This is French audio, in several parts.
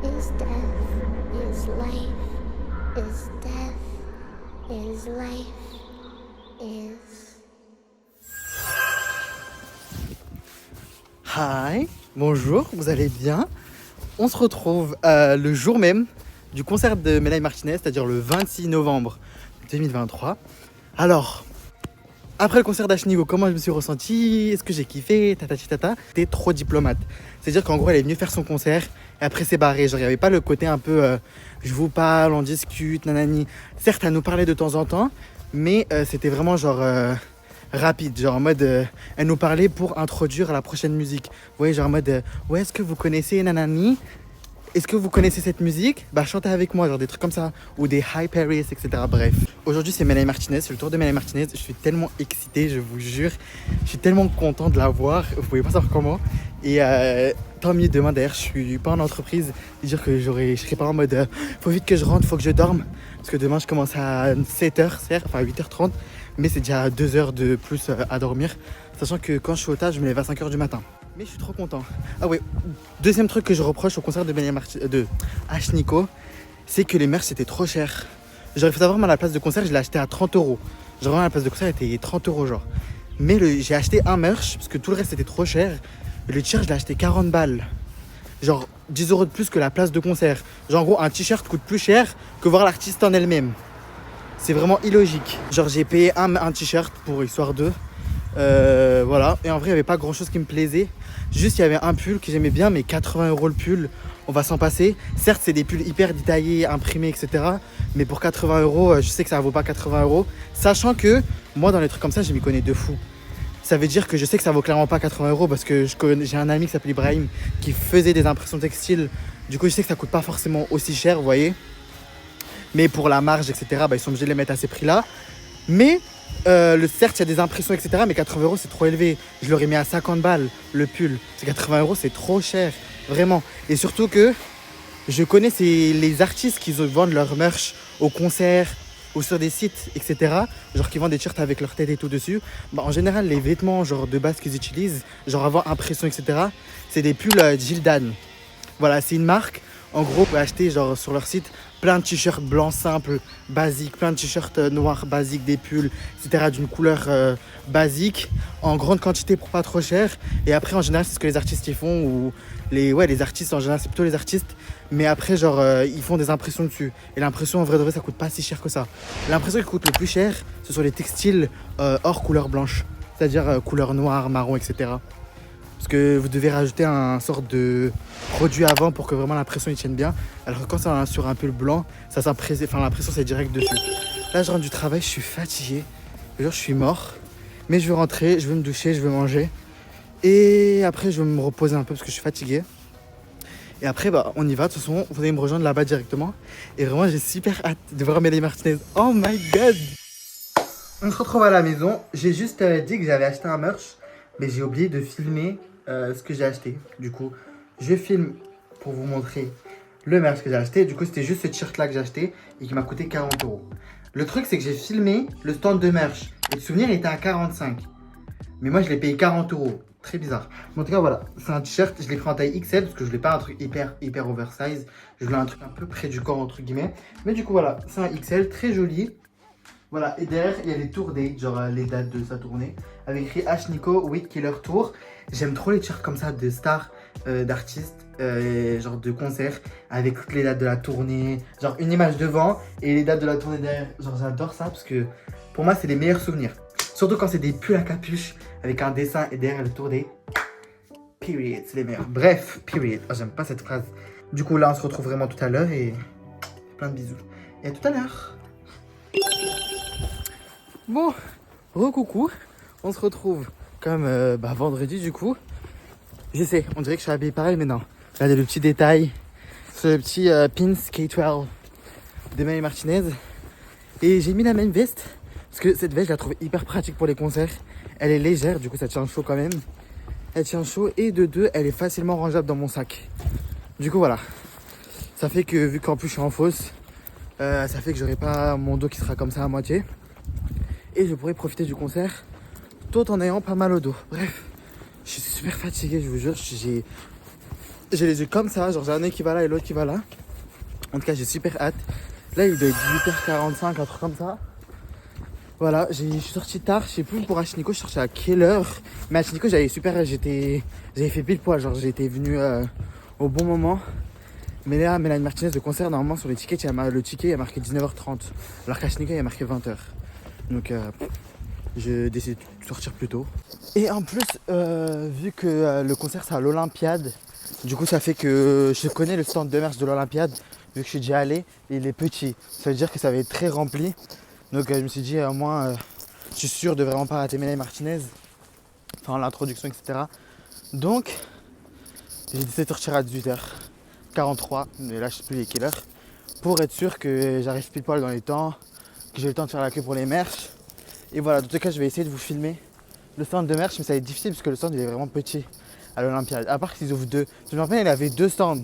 is death, is life, is death, is life, is... Hi, bonjour, vous allez bien? On se retrouve le jour même du concert de Melaye Martinez, c'est-à-dire le 26 novembre 2023. Alors, après le concert d'Ashnigo, comment je me suis ressenti? Est-ce que j'ai kiffé? Tata. C'était trop diplomate. C'est-à-dire qu'en gros, elle est venue faire son concert et après c'est barré. Genre, il n'y avait pas le côté un peu je vous parle, on discute, nanani. Certes, elle nous parlait de temps en temps, mais c'était vraiment genre rapide. Genre en mode, elle nous parlait pour introduire à la prochaine musique. Vous voyez, genre en mode, ouais, est-ce que vous connaissez nanani? Est-ce que vous connaissez cette musique? Bah chantez avec moi, genre des trucs comme ça. Ou des Hi Paris, etc. Bref. Aujourd'hui c'est Melaye Martinez, c'est le tour de Melaye Martinez. Je suis tellement excité, je vous jure. Je suis tellement content de la voir. Vous pouvez pas savoir comment. Et tant mieux demain d'ailleurs, je suis pas en entreprise. C'est-à-dire que je serai pas en mode faut vite que je rentre, faut que je dorme. Parce que demain je commence à 7h, certes, enfin 8h30. Mais c'est déjà 2 heures de plus à dormir. Sachant que quand je suis au taf, je me lève à 5h du matin. Mais je suis trop content. Ah ouais, deuxième truc que je reproche au concert de Ashnico, c'est que les merch c'était trop cher. Genre il faut savoir, moi la place de concert je l'ai acheté à 30 euros. Genre vraiment la place de concert était 30 euros genre. Mais j'ai acheté un merch parce que tout le reste était trop cher. Et le t-shirt je l'ai acheté 40 balles. Genre 10 euros de plus que la place de concert. Genre en gros un t-shirt coûte plus cher que voir l'artiste en elle-même. C'est vraiment illogique. Genre j'ai payé un t-shirt pour histoire d'eux. Voilà, et en vrai il n'y avait pas grand chose qui me plaisait. Juste il y avait un pull que j'aimais bien, mais 80 euros le pull, on va s'en passer. Certes c'est des pulls hyper détaillés, imprimés, etc. Mais pour 80 euros, je sais que ça ne vaut pas 80 euros. Sachant que moi dans les trucs comme ça je m'y connais de fou. Ça veut dire que je sais que ça vaut clairement pas 80 euros parce que j'ai un ami qui s'appelle Ibrahim qui faisait des impressions textiles. Du coup je sais que ça coûte pas forcément aussi cher, vous voyez. Mais pour la marge, etc., bah, ils sont obligés de les mettre à ces prix-là. Mais certes, il y a des impressions, etc. Mais 80 euros, c'est trop élevé. Je l'aurais mis à 50 balles, le pull. C'est 80 euros, c'est trop cher. Vraiment. Et surtout que je connais les artistes qui vendent leur merch au concert ou sur des sites, etc. Genre qui vendent des t-shirts avec leur tête et tout dessus. Bah, en général, les vêtements genre de base qu'ils utilisent, genre avant impression, etc., c'est des pulls Gildan. Voilà, c'est une marque. En gros, vous pouvez acheter genre sur leur site plein de t-shirts blancs simples, basiques, plein de t-shirts noirs basiques, des pulls, etc. d'une couleur basique, en grande quantité pour pas trop cher. Et après, en général, c'est ce que les artistes ils font, ou les artistes en général, c'est plutôt les artistes. Mais après, genre, ils font des impressions dessus. Et l'impression, en vrai de vrai, ça coûte pas si cher que ça. L'impression qui coûte le plus cher, ce sont les textiles hors couleur blanche, c'est-à-dire couleur noire, marron, etc. Parce que vous devez rajouter un sorte de produit avant pour que vraiment l'impression y tienne bien. Alors que quand c'est sur un pull blanc, l'impression c'est direct dessus. Là je rentre du travail, je suis fatigué. Genre je suis mort. Mais je vais rentrer, je vais me doucher, je vais manger. Et après je vais me reposer un peu parce que je suis fatigué. Et après bah on y va, de toute façon vous allez me rejoindre là-bas directement. Et vraiment j'ai super hâte de voir Melaye Martinez. Oh my god! On se retrouve à la maison. J'ai juste dit que j'avais acheté un merch. Mais j'ai oublié de filmer ce que j'ai acheté. Du coup, je filme pour vous montrer le merch que j'ai acheté. Du coup, c'était juste ce t-shirt là que j'ai acheté et qui m'a coûté 40 euros. Le truc, c'est que j'ai filmé le stand de merch. Et le souvenir, il était à 45. Mais moi, je l'ai payé 40 euros. Très bizarre. Mais en tout cas, voilà. C'est un t-shirt. Je l'ai pris en taille XL parce que je voulais pas un truc hyper oversize. Je voulais un truc un peu près du corps, entre guillemets. Mais du coup, voilà. C'est un XL très joli. Voilà, et derrière, il y a les tour dates, genre les dates de sa tournée, avec écrit Ashnico with Killer Tour. J'aime trop les t-shirts comme ça de stars, d'artistes, genre de concerts, avec toutes les dates de la tournée, genre une image devant et les dates de la tournée derrière. Genre j'adore ça parce que pour moi, c'est les meilleurs souvenirs. Surtout quand c'est des pulls à capuche avec un dessin et derrière le tour date. Period, c'est les meilleurs. Bref, period. Oh, j'aime pas cette phrase. Du coup, là, on se retrouve vraiment tout à l'heure et plein de bisous. Et à tout à l'heure. Bon, recoucou, on se retrouve comme vendredi du coup. Je sais, on dirait que je suis habillé pareil, mais non. Regardez le petit détail, c'est le petit pins K12 de Melaye Martinez. Et j'ai mis la même veste, parce que cette veste, je la trouve hyper pratique pour les concerts. Elle est légère, du coup ça tient chaud quand même. Elle tient chaud et de deux, elle est facilement rangeable dans mon sac. Du coup voilà, ça fait que vu qu'en plus je suis en fausse, ça fait que j'aurai pas mon dos qui sera comme ça à moitié. Et je pourrais profiter du concert tout en ayant pas mal au dos. Bref, je suis super fatigué, je vous jure. j'ai les yeux comme ça, genre j'ai un œil qui va là et l'autre qui va là. En tout cas, j'ai super hâte. Là, il doit être 18h45, un truc comme ça. Voilà, je suis sorti tard, je sais plus pour Hachinico, je suis sorti à quelle heure. Mais à Hachinico, j'avais fait pile poil, genre j'étais venu au bon moment. Mais là, Mélanie Martinez, le concert, normalement sur les tickets, le ticket il a marqué 19h30. Alors qu'à Hachinico, il a marqué 20h. Donc, je décide de sortir plus tôt. Et en plus, vu que le concert c'est à l'Olympiade, du coup ça fait que je connais le stand de merch de l'Olympiade, vu que je suis déjà allé, et il est petit. Ça veut dire que ça va être très rempli. Donc je me suis dit, au moins, je suis sûr de vraiment pas rater Mélanie Martinez, enfin l'introduction, etc. Donc, j'ai décidé de sortir à 18h43, mais là je sais plus à quelle heure, pour être sûr que j'arrive pile poil dans les temps, que j'ai le temps de faire la queue pour les merch. Et voilà, dans tous les cas, je vais essayer de vous filmer le stand de merch, mais ça va être difficile parce que le stand il est vraiment petit à l'Olympiade. À part qu'ils ouvrent deux. Je me rappelle, il avait deux stands, mais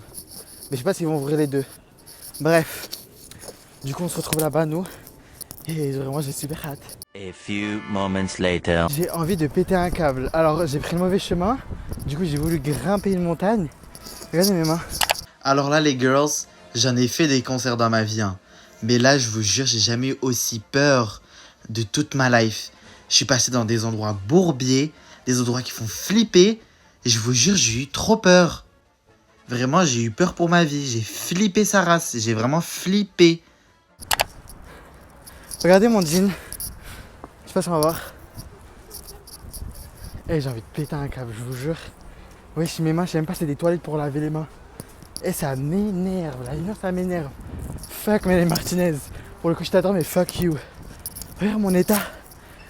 je sais pas s'ils vont ouvrir les deux. Bref, du coup, on se retrouve là-bas, nous. Et vraiment, j'ai super hâte. A few moments later. J'ai envie de péter un câble. Alors, j'ai pris le mauvais chemin. Du coup, j'ai voulu grimper une montagne. Regardez mes mains. Alors là, les girls, j'en ai fait des concerts dans ma vie. Hein. Mais là, je vous jure, j'ai jamais eu aussi peur de toute ma life. Je suis passé dans des endroits bourbiers, des endroits qui font flipper. Et je vous jure, j'ai eu trop peur. Vraiment, j'ai eu peur pour ma vie. J'ai flippé sa race. J'ai vraiment flippé. Regardez mon jean. Je sais pas si on va voir. Eh, j'ai envie de péter un câble, je vous jure. Oui, mes mains, je sais même pas si c'est des toilettes pour laver les mains. Et ça m'énerve, la lumière ça m'énerve. Fuck Mélanie Martinez. Pour le coup, je t'adore, mais fuck you. Regarde mon état.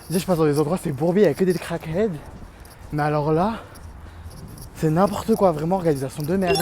Déjà, je passe dans des endroits, c'est bourbier, il n'y a que des crackheads. Mais alors là, c'est n'importe quoi, vraiment, organisation de merde.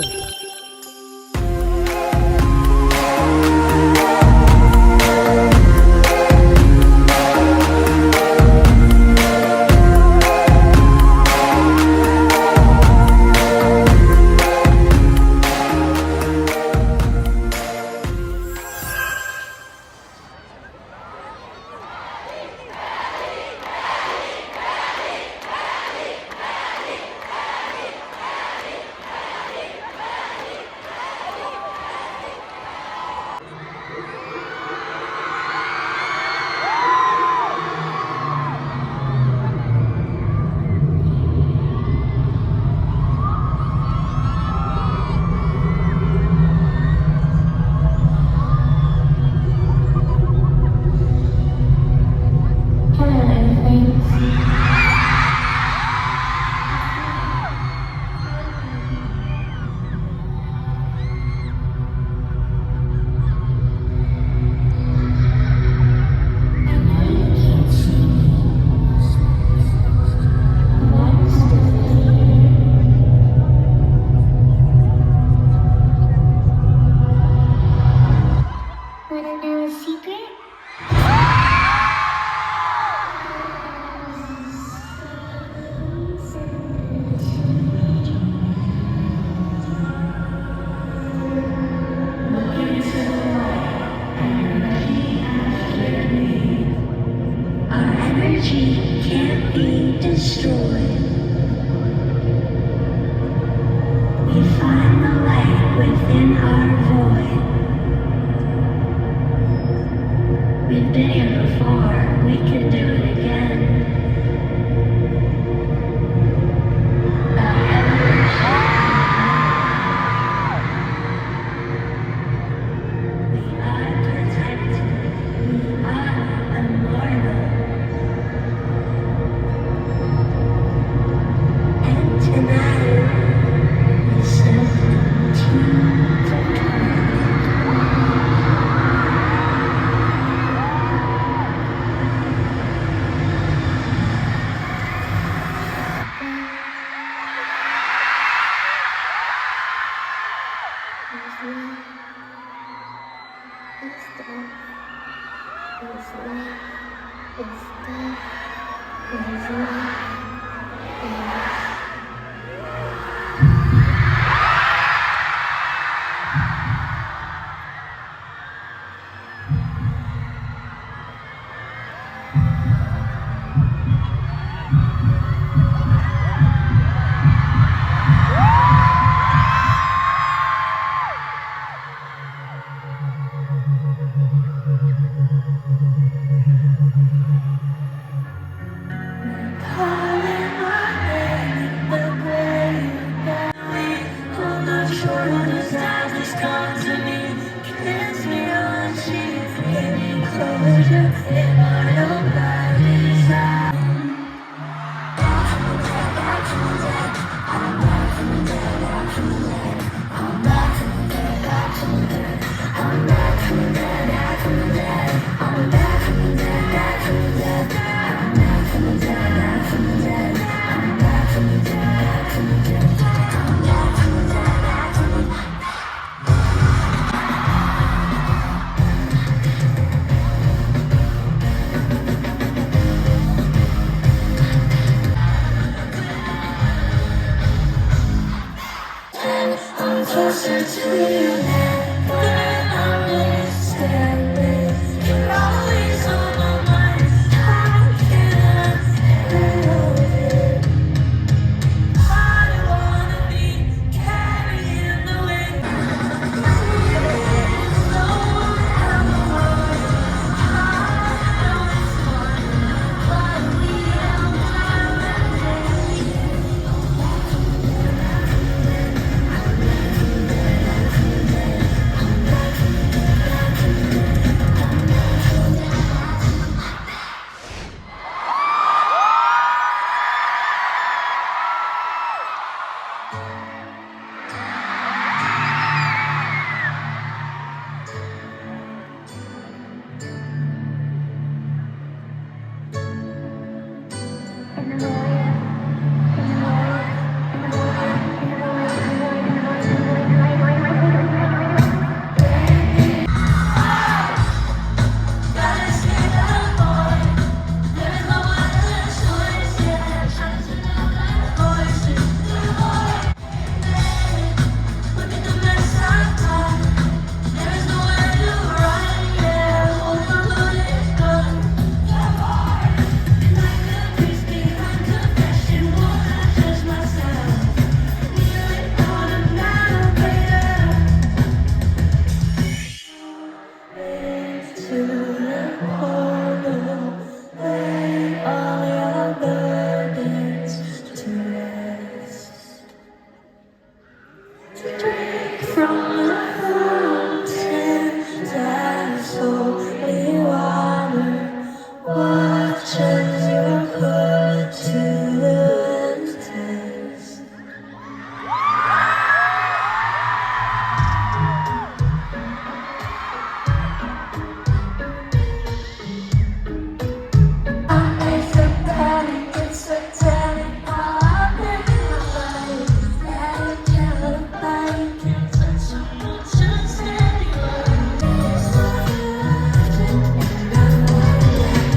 Closer to you now than understanding. You're always on my mind. I can't help it. I don't wanna be carrying the weight. No one ever was. I know it's fun, but we don't have that. From the fountain that's holy water, watches your good to taste. I make the panic, it's satanic. I make my life, that it can't look like it. Touch someone to tell you it's not nothing, and I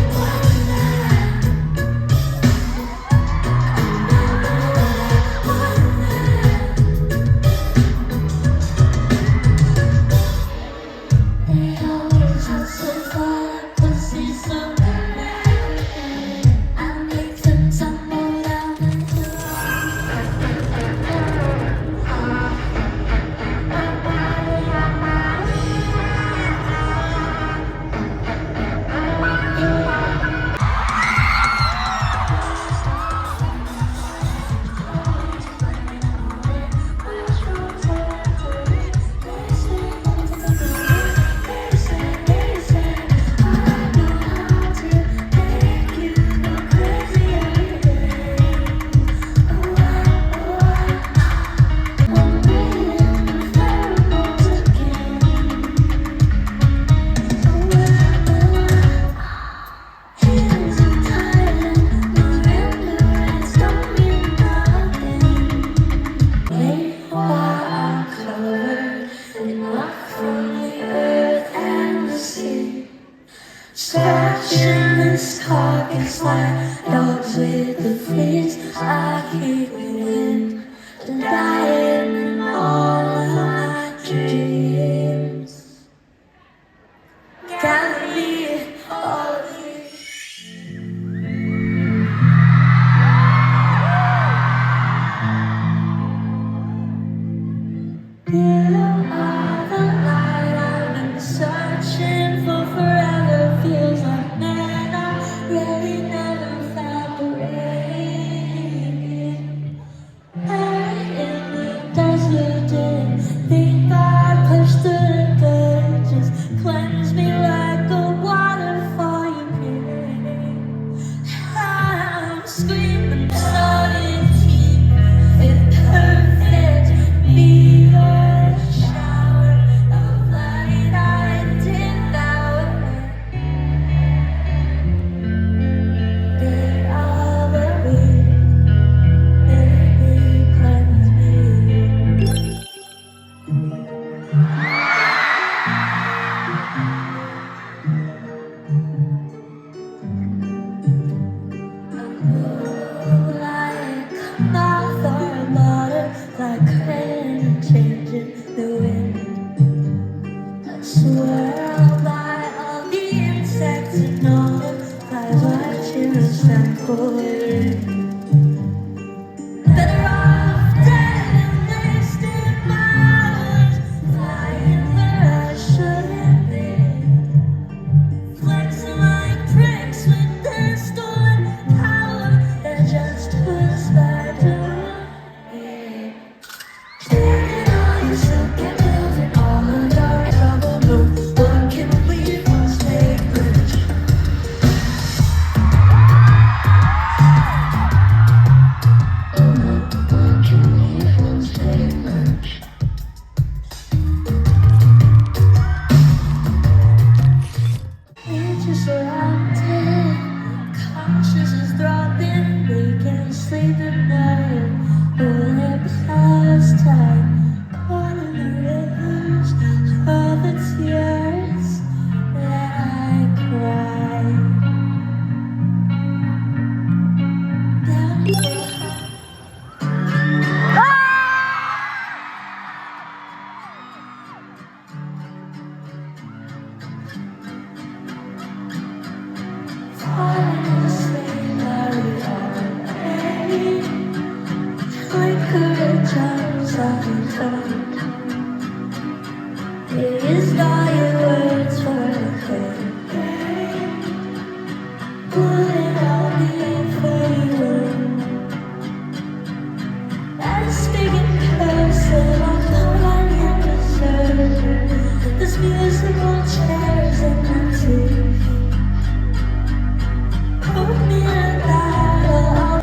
want that. They always have so far to see something. I make them tumble down into scratching this carcass like dogs with the fleas. I keep it in, dying in all of my dreams. Gotta be all of you. You are the light I've been searching for forever. Feels like man, I really never found the rain. Hurt in tongue. It is not your words for a thing. Would it all be for you? I speak in person, I'm calling you deserve. This musical chairs in my teeth. Put me in a battle.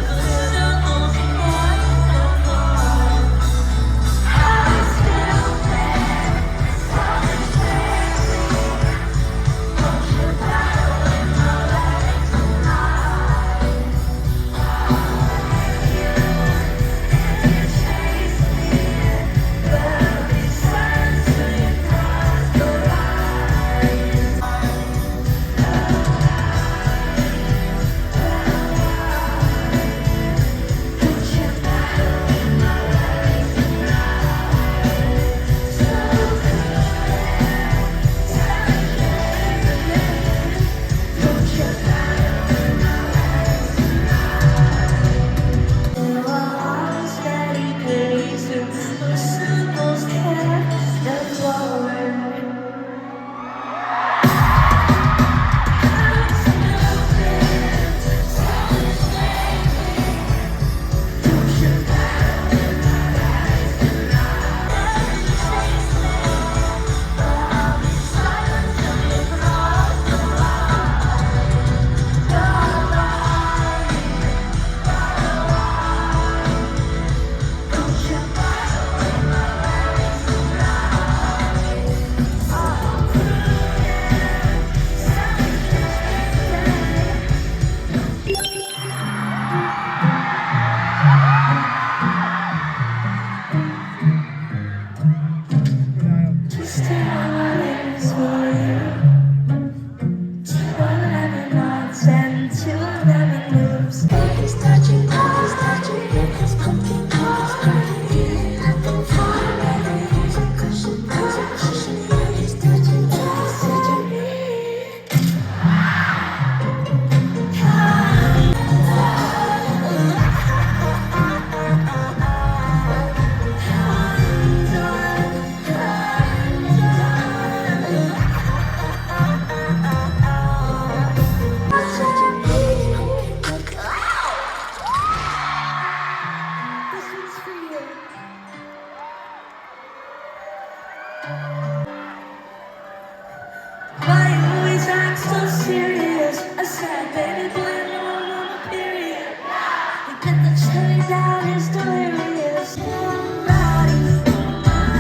Why you always act so serious? I said, baby, blame it on a period. You get the chilling down, it's delirious. Riding through my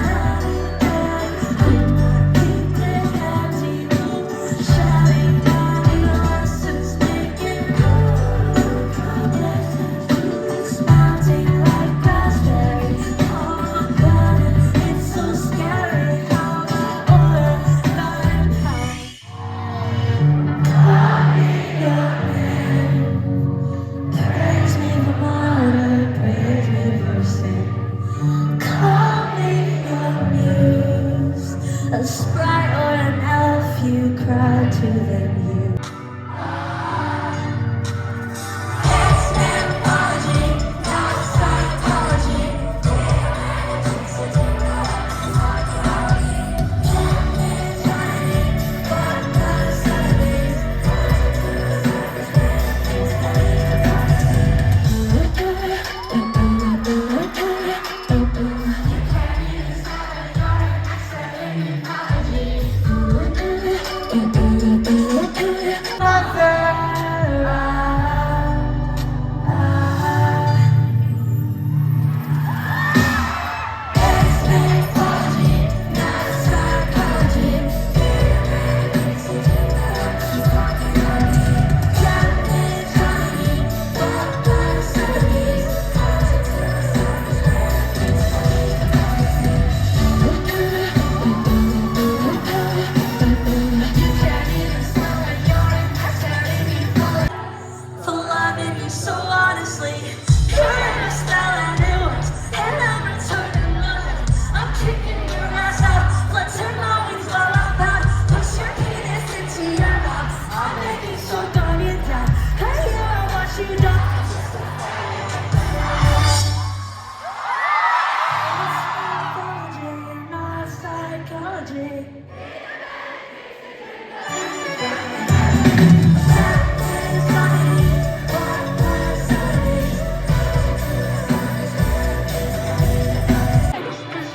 eyes, keep it empty, shouting down your lessons, making progress. Mounting like raspberries, oh my God, it's so scary how I overcome. Praise me for martyr, praise me for sin. Call me your muse, a sprite or an elf, you cry to them, you. It's anthology, not psychology. The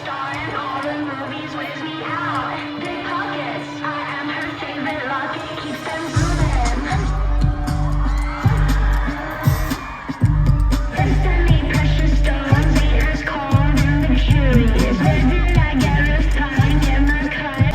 star in all the movies wears me out. Big pockets, I am her favorite locket, keeps them moving. Destiny, precious stones, haters cold and the curious. Where did I get this time? Get my cut.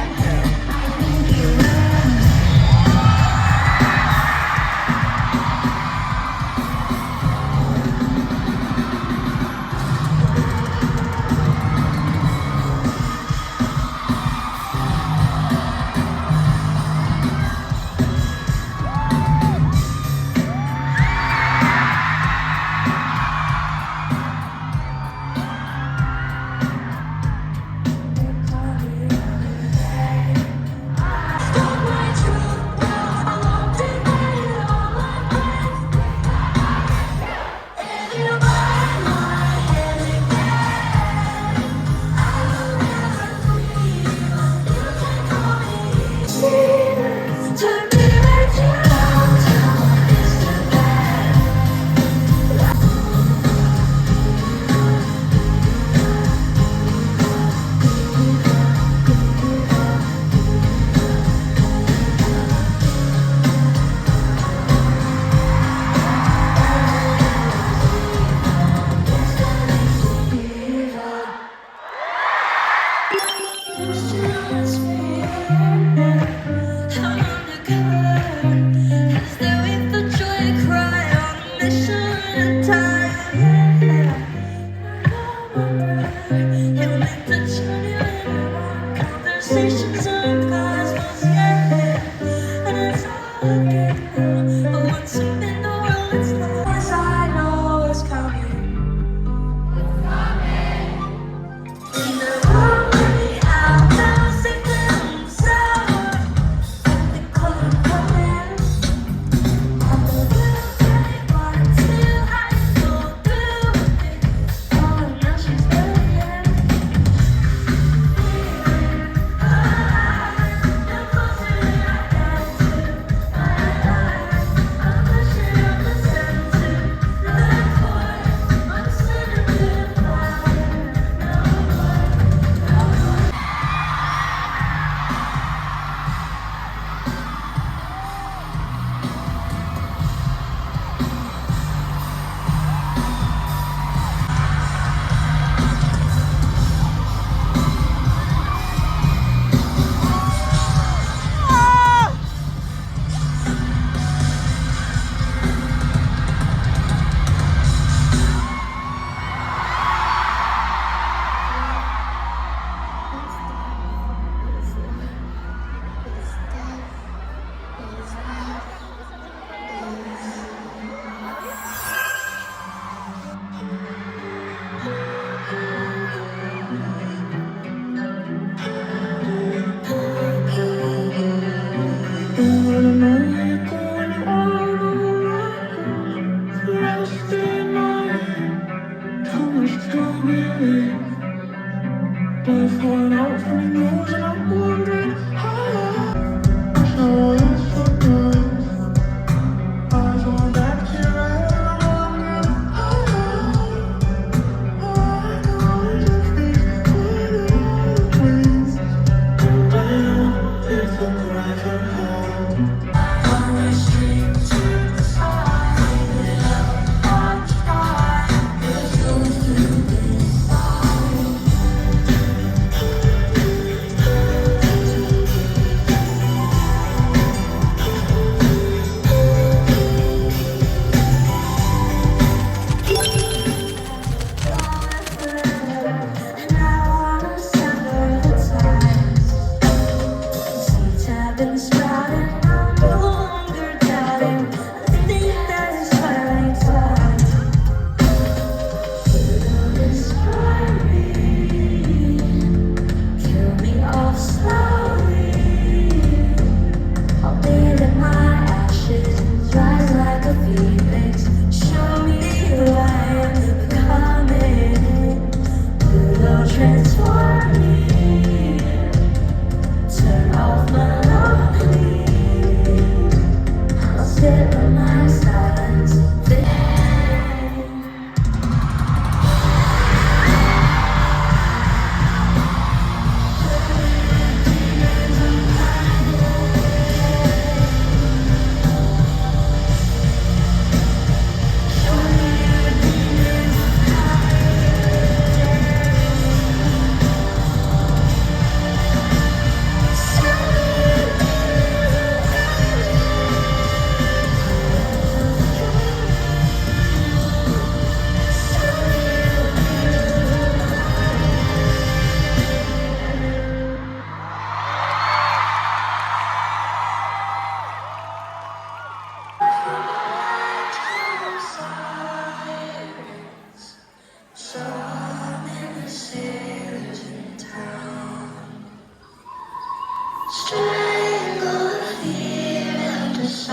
Strangled here undecided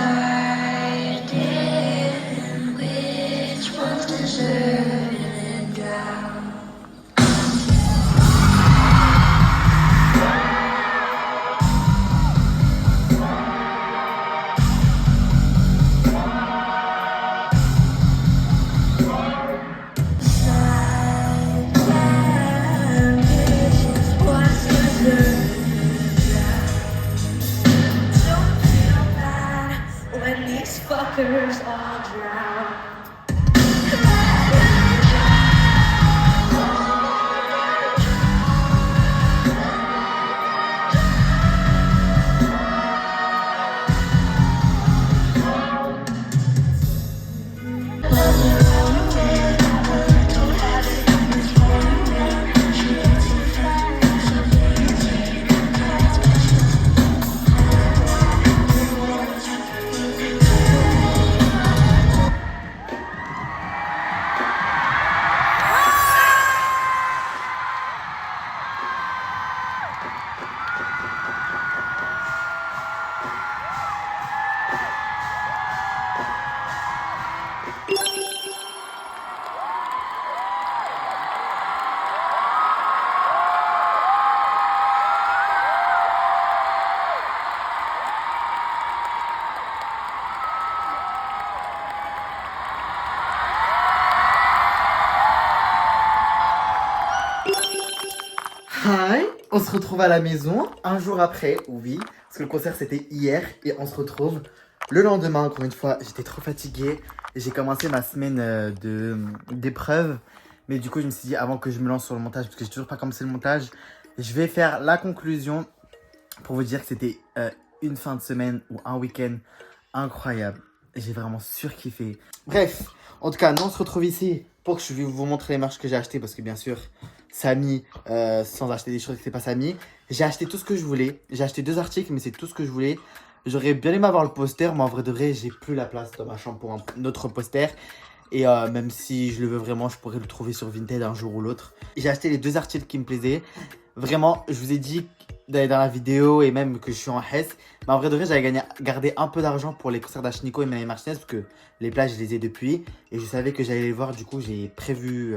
which one's deserted and drowned. What's deserted? Don't feel bad when these fuckers all drown. Hi, on se retrouve à la maison un jour après, oui, parce que le concert c'était hier et on se retrouve le lendemain. Encore une fois, j'étais trop fatiguée. J'ai commencé ma semaine d'épreuve, mais du coup, je me suis dit avant que je me lance sur le montage, parce que j'ai toujours pas commencé le montage, je vais faire la conclusion pour vous dire que c'était une fin de semaine ou un week-end incroyable. J'ai vraiment surkiffé. Bref, en tout cas, nous on se retrouve ici pour que je vous montre les marches que j'ai achetées, parce que bien sûr, Samy, sans acheter des choses que c'est pas Samy. J'ai acheté tout ce que je voulais. J'ai acheté 2 articles, mais c'est tout ce que je voulais. J'aurais bien aimé avoir le poster, mais en vrai de vrai, j'ai plus la place dans ma chambre pour un autre poster. Et même si je le veux vraiment, je pourrais le trouver sur Vinted un jour ou l'autre. J'ai acheté les 2 articles qui me plaisaient. Vraiment, je vous ai dit d'aller dans la vidéo et même que je suis en Hesse. Mais en vrai de vrai, j'avais gardé un peu d'argent pour les concerts d'Ashnico et Melanie Martinez, parce que les plages, je les ai depuis. Et je savais que j'allais les voir, du coup, j'ai prévu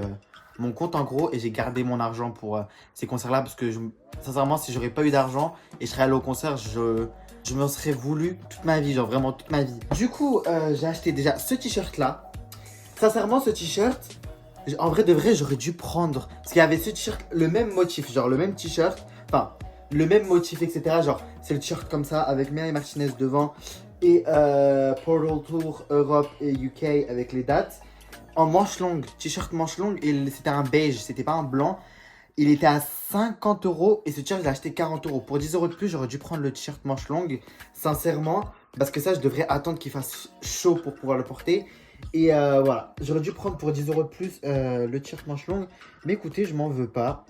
mon compte en gros et j'ai gardé mon argent pour ces concerts-là. Parce que sincèrement, si j'aurais pas eu d'argent et je serais allé au concert, je m'en serais voulu toute ma vie, genre vraiment toute ma vie. Du coup, j'ai acheté déjà ce t-shirt-là. Sincèrement, ce t-shirt, en vrai de vrai, j'aurais dû prendre. Parce qu'il y avait ce t-shirt, le même motif, genre le même t-shirt. Enfin, le même motif, etc. Genre, c'est le t-shirt comme ça, avec Melanie Martinez devant. Et Portal Tour Europe et UK avec les dates. En manche longue, t-shirt manche longue. Et c'était un beige, c'était pas un blanc. Il était à 50 € et ce t-shirt, je l'ai acheté 40 €. Pour 10 € de plus, j'aurais dû prendre le t-shirt manche longue. Sincèrement, parce que ça, je devrais attendre qu'il fasse chaud pour pouvoir le porter. Et voilà, j'aurais dû prendre pour 10 € de plus le t-shirt manche longue. Mais écoutez, je m'en veux pas.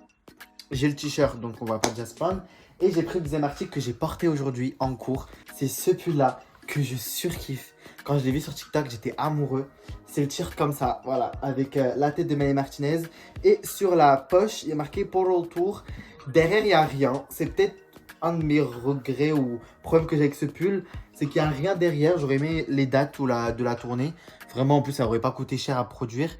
J'ai le t-shirt, donc on va pas déjà spawn. Et j'ai pris le deuxième article que j'ai porté aujourd'hui en cours. C'est ce pull-là que je surkiffe. Quand je l'ai vu sur TikTok, j'étais amoureux. C'est le t-shirt comme ça, voilà, avec la tête de Melanie Martinez. Et sur la poche, il y a marqué Portal Tour. Derrière, il n'y a rien. C'est peut-être un de mes regrets ou problèmes que j'ai avec ce pull. C'est qu'il n'y a rien derrière. J'aurais aimé les dates de la tournée. Vraiment, en plus, ça n'aurait pas coûté cher à produire.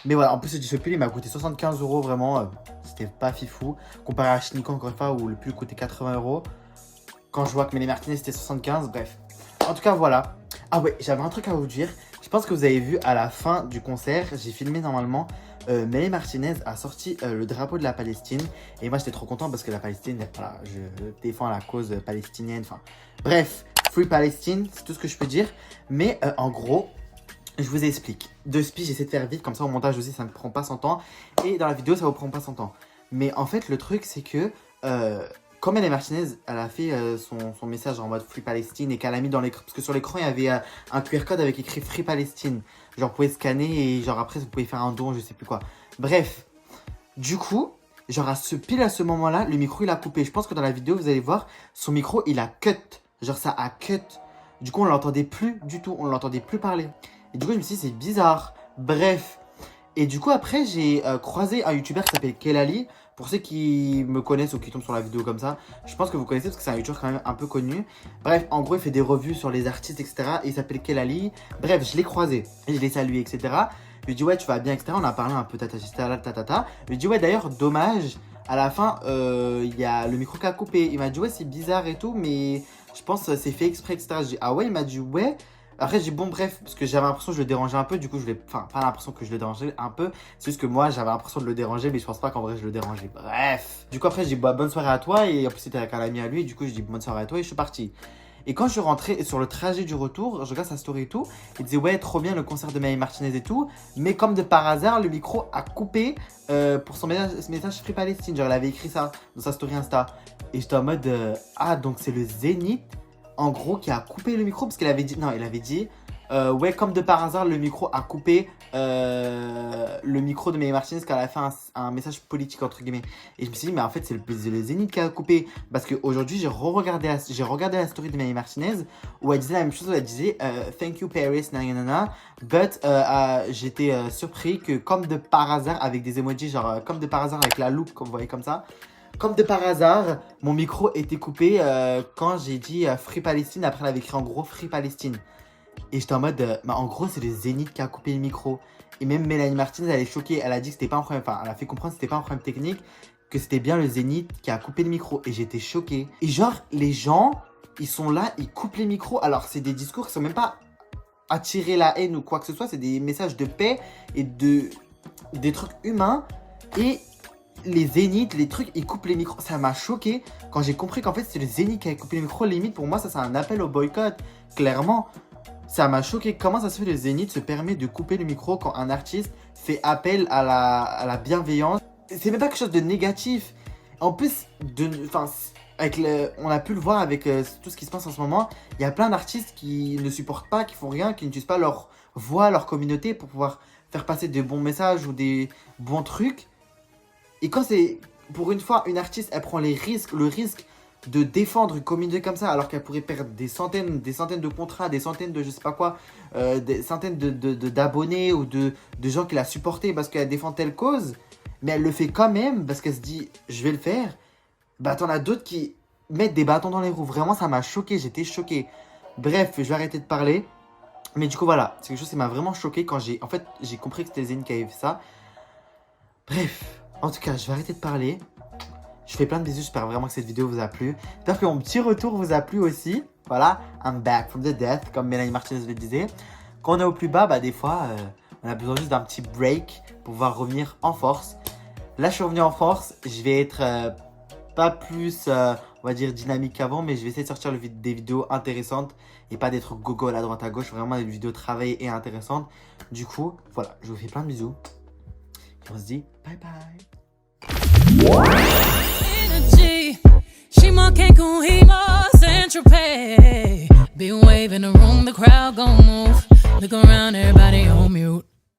Mais voilà, en plus, ce pull, il m'a coûté 75 €. Vraiment, c'était pas fifou. Comparé à Schnico, encore une fois, où le pull coûtait 80 €. Quand je vois que Melanie Martinez, c'était 75, bref. En tout cas, voilà. Ah ouais, j'avais un truc à vous dire. Je pense que vous avez vu à la fin du concert, j'ai filmé normalement. Melanie Martinez a sorti le drapeau de la Palestine. Et moi, j'étais trop content parce que la Palestine, voilà, je défends la cause palestinienne. Enfin, bref, Free Palestine, c'est tout ce que je peux dire. Mais en gros, je vous explique. De speech, j'essaie de faire vite, comme ça au montage aussi, ça ne prend pas 100 ans. Et dans la vidéo, ça ne vous prend pas 100 ans. Mais en fait, le truc, c'est que quand Melanie Martinez, elle a fait son message en mode Free Palestine et qu'elle a mis dans l'écran, parce que sur l'écran, il y avait un QR code avec écrit Free Palestine. Genre, vous pouvez scanner et genre après, vous pouvez faire un don, je sais plus quoi. Bref, du coup, genre pile à ce moment-là, le micro, il a coupé. Je pense que dans la vidéo, vous allez voir, son micro, il a cut. Genre, ça a cut. Du coup, on l'entendait plus du tout, on l'entendait plus parler. Et du coup, je me suis dit, c'est bizarre. Bref. Et du coup, après, j'ai croisé un youtubeur qui s'appelle Kelali. Pour ceux qui me connaissent ou qui tombent sur la vidéo comme ça, je pense que vous connaissez parce que c'est un youtubeur quand même un peu connu. Bref, en gros, il fait des revues sur les artistes, etc. Et il s'appelle Kelali. Bref, je l'ai croisé et je l'ai salué, etc. Je lui ai dit, ouais, tu vas bien, etc. On a parlé un peu tatata. Je lui ai dit, ouais, d'ailleurs, dommage. À la fin, il y a le micro qui a coupé. Il m'a dit, ouais, c'est bizarre et tout, mais je pense que c'est fait exprès, etc. J'ai dit, ah ouais, il m'a dit, ouais. Après, j'ai dit, bon, bref, parce que j'avais l'impression que je le dérangeais un peu. Du coup, je voulais. Enfin, pas l'impression que je le dérangeais un peu. C'est juste que moi, j'avais l'impression de le déranger, mais je pense pas qu'en vrai, je le dérangeais. Bref. Du coup, après, j'ai dit, bah, bonne soirée à toi. Et en plus, c'était avec un ami à lui. Et du coup, je dis, bonne soirée à toi. Et je suis parti. Et quand je suis rentré sur le trajet du retour, je regarde sa story et tout. Il disait, ouais, trop bien le concert de Melanie Martinez et tout. Mais comme de par hasard, le micro a coupé pour son message Free Palestine. Genre, elle avait écrit ça dans sa story Insta. Et j'étais en mode, ah, donc c'est le Zénith, en gros, qui a coupé le micro. Parce qu'elle avait dit, non, elle avait dit, ouais, comme de par hasard, le micro a coupé le micro de Melanie Martinez quand elle a fait un message politique, entre guillemets. Et je me suis dit, mais en fait, c'est le Zénith qui a coupé. Parce qu'aujourd'hui, j'ai regardé la story de Melanie Martinez où elle disait la même chose. Où elle disait, thank you Paris, nanana. But j'étais surpris que, comme de par hasard, avec des emojis, genre comme de par hasard, avec la loupe, comme vous voyez comme ça. Comme de par hasard, mon micro était coupé quand j'ai dit Free Palestine. Après, elle avait écrit en gros Free Palestine. Et j'étais en mode, bah, en gros, c'est le Zénith qui a coupé le micro. Et même Melanie Martinez, elle est choquée. Elle a dit que c'était pas un problème. Enfin, elle a fait comprendre que c'était pas un problème technique, que c'était bien le Zénith qui a coupé le micro. Et j'étais choqué. Et genre, les gens, ils sont là, ils coupent les micros. Alors, c'est des discours qui sont même pas attirer la haine ou quoi que ce soit. C'est des messages de paix et des trucs humains. Et les Zéniths, les trucs, ils coupent les micros. Ça m'a choqué quand j'ai compris qu'en fait, c'est le Zénith qui a coupé les micros. Limite, pour moi, ça, c'est un appel au boycott. Clairement. Ça m'a choqué. Comment ça se fait que le Zénith se permet de couper le micro quand un artiste fait appel à la bienveillance? C'est même pas quelque chose de négatif. En plus, on a pu le voir avec tout ce qui se passe en ce moment. Il y a plein d'artistes qui ne supportent pas, qui font rien, qui n'utilisent pas leur voix, leur communauté pour pouvoir faire passer des bons messages ou des bons trucs. Et quand c'est, pour une fois, une artiste, elle prend le risque de défendre une communauté comme ça, alors qu'elle pourrait perdre des centaines de contrats, des centaines de je sais pas quoi, des centaines d'abonnés ou de gens qui la supportaient parce qu'elle défend telle cause, mais elle le fait quand même parce qu'elle se dit je vais le faire. Bah t'en as d'autres qui mettent des bâtons dans les roues. Vraiment, ça m'a choqué, j'étais choqué. Bref, je vais arrêter de parler. Mais du coup, voilà, c'est quelque chose qui m'a vraiment choqué quand j'ai compris que c'était Zénith qui avait fait ça. Bref, en tout cas, je vais arrêter de parler. Je fais plein de bisous, j'espère vraiment que cette vidéo vous a plu. J'espère que mon petit retour vous a plu aussi. Voilà, I'm back from the death, comme Melanie Martinez le disait. Quand on est au plus bas, bah des fois, on a besoin juste d'un petit break pour pouvoir revenir en force. Là, je suis revenu en force. Je vais être pas plus, on va dire, dynamique qu'avant, mais je vais essayer de sortir des vidéos intéressantes et pas des trucs gogo à la droite à gauche. Vraiment des vidéos travaillées et intéressantes. Du coup, voilà, je vous fais plein de bisous. Et on se dit bye bye. Shima, Cancun, Hema, Saint-Tropez. Been waving the room, the crowd gon' move. Look around, everybody on mute.